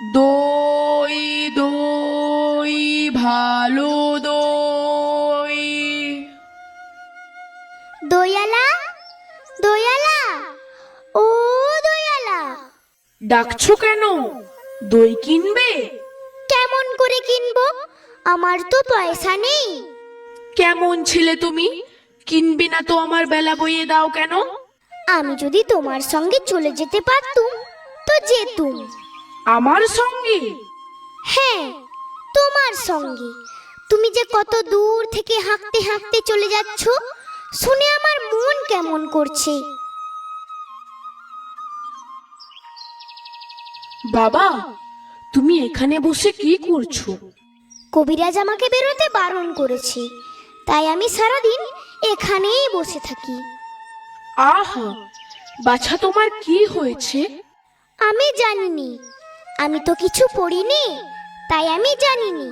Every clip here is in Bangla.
দই দই ভালো দই। দয়ালা, দয়ালা, ও দয়ালা। ডাকছো কেন? দই কিনবে? কেমন করে কিনবো? আমার তো পয়সা নেই। কেমন ছেলে তুমি, কিনবে না তো আমার বেলা বইয়ে দাও কেন? আমি যদি তোমার সঙ্গে চলে যেতে পারতুম তো যেতুম। আমার সঙ্গে? হ্যাঁ, তোমার সঙ্গে। তুমি যে কত দূর থেকে হাঁকতে হাঁকতে চলে যাচ্ছ, শুনে আমার মন কেমন করছে। বাবা, তুমি এখানে বসে কি করছো? কবিরাজ আমাকে বেরোতে বারণ করেছে, তাই আমি সারাদিন এখানেই বসে থাকি। আহা, বাছা তোমার কি হয়েছে? আমি জানিনি, আমি তো কিছু পড়িনি, তাই আমি জানিনি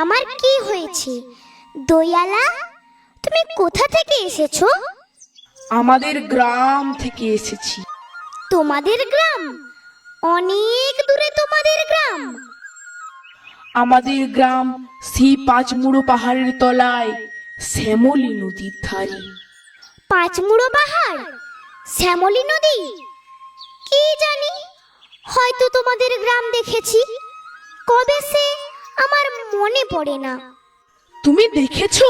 আমার কি হয়েছে। দয়ালা, তুমি কোথা থেকে এসেছো? আমাদের গ্রাম থেকে এসেছি। তোমাদের গ্রাম? অনেক দূরে তোমাদের গ্রাম? আমাদের গ্রাম সেই পাঁচমুড়ো পাহাড়ের তলায়, শ্যামলী নদীর ধারে। পাঁচমুড়ো পাহাড়, শ্যামলী নদী? কি জানি, হয়তো তোমাদের গ্রাম দেখেছি, কবে সে আমার মনে পড়ে না। তুমি দেখেছো?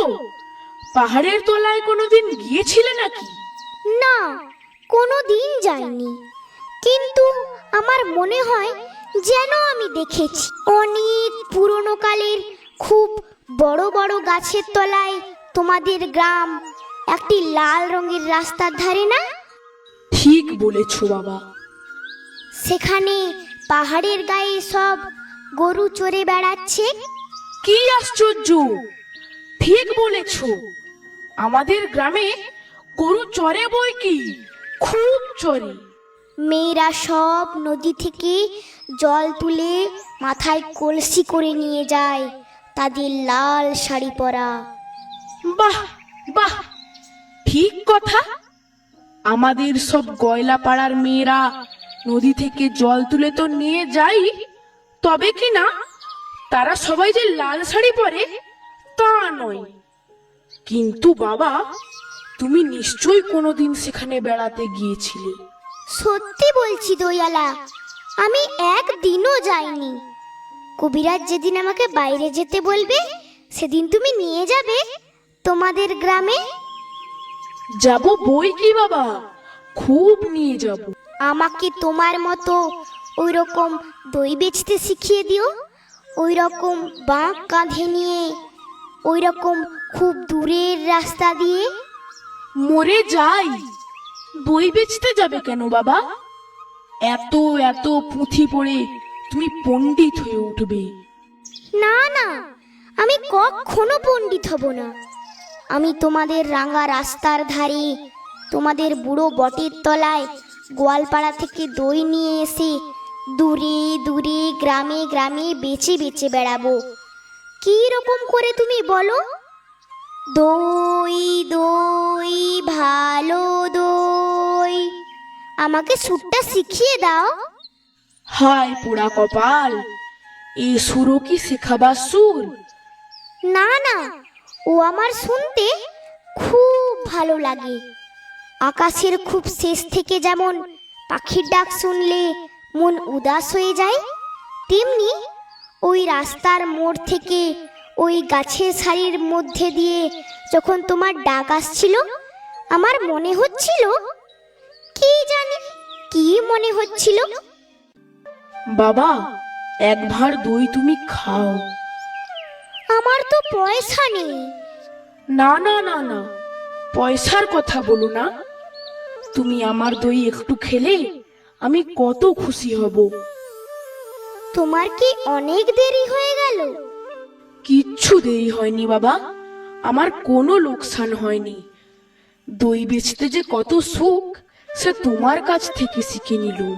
পাহাড়ের তলায় কোনোদিন গিয়েছিলে নাকি? না, কোনো দিন যাইনি, কিন্তু আমার মনে হয় যেন আমি দেখেছি। অনেক পুরনো কালের খুব বড় বড় গাছের তলায় তোমাদের গ্রাম, একটি লাল রঙের রাস্তার ধারে না? ঠিক বলেছো বাবা। সেখানে পাহাড়ের গায়ে সব গরু চড়ে বেড়াচ্ছে। কি আশ্চর্য! ঠিক বলেছো, আমাদের গ্রামে গরু চড়ে বই কি, খুব চড়ে। মেয়েরা সব নদী থেকে জল তুলে মাথায় কলসি করে নিয়ে যায়, তাদের লাল শাড়ি পরা। বাহ বাহ, ঠিক কথা। আমাদের সব গয়লা পাড়ার মেয়েরা নদী থেকে জল তুলে তো নিয়ে যাই, তবে কি না তারা সবাই যে লাল শাড়ি পরে তা নয়। কিন্তু বাবা, তুমি নিশ্চয়ই কোনোদিন সেখানে বেড়াতে গিয়েছিলে। সত্যি বলছি দয়ালা, আমি একদিনও যাইনি। কবিরাজ যেদিন আমাকে বাইরে যেতে বলবে, সেদিন তুমি নিয়ে যাবে তোমাদের গ্রামে। যাব বই কি বাবা, খুব নিয়ে যাব। আমাকে তোমার মতো ওই রকম দই বেচতে শিখিয়ে দিও, ওই রকম বাঁক কাঁধে নিয়ে, ওই রকম খুব দূরের রাস্তা দিয়ে। মরে যাই, দই বেচতে যাবে কেন বাবা? এত এত পুঁথি পড়ে তুমি পণ্ডিত হয়ে উঠবে। না না, আমি কখনো পণ্ডিত হব না। আমি তোমাদের রাঙা রাস্তার ধারে, তোমাদের বুড়ো বটের তলায় গোয়ালপাড়া থেকে দই নিয়ে এসে দূরে দূরে গ্রামে গ্রামে বেচে বেচে বেড়াবো। কি রকম করে তুমি বলো? দই দই ভালো দই, আমাকে সুরটা শিখিয়ে দাও। হায় পোড়া কপাল, এ সুরও কি শেখাবার সুর? না না, ও আমার শুনতে খুব ভালো লাগে। আকাশের খুব শেষ থেকে যেমন পাখির ডাক শুনলে মন উদাস হয়ে যায়, তেমনি ওই রাস্তার মোড় থেকে ওই গাছের সারির মধ্যে দিয়ে যখন তোমার ডাক আসছিল, আমার মনে হচ্ছিল, কি জানি কি মনে হচ্ছিল। বাবা, এক ভাঁড় দই তুমি খাও। আমার তো পয়সা নেই। না না না না, পয়সার কথা বলো না। তুমি আমার দই একটু খেলে আমি কত খুশি হব। তোমার কি অনেক দেরি হয়ে গেল? কিচ্ছু দেরি হয়নি বাবা, আমার কোনো লোকসান হয়নি। দই বেচতে যে কত সুখ, সে তোমার কাছ থেকে শিখে নিলুম।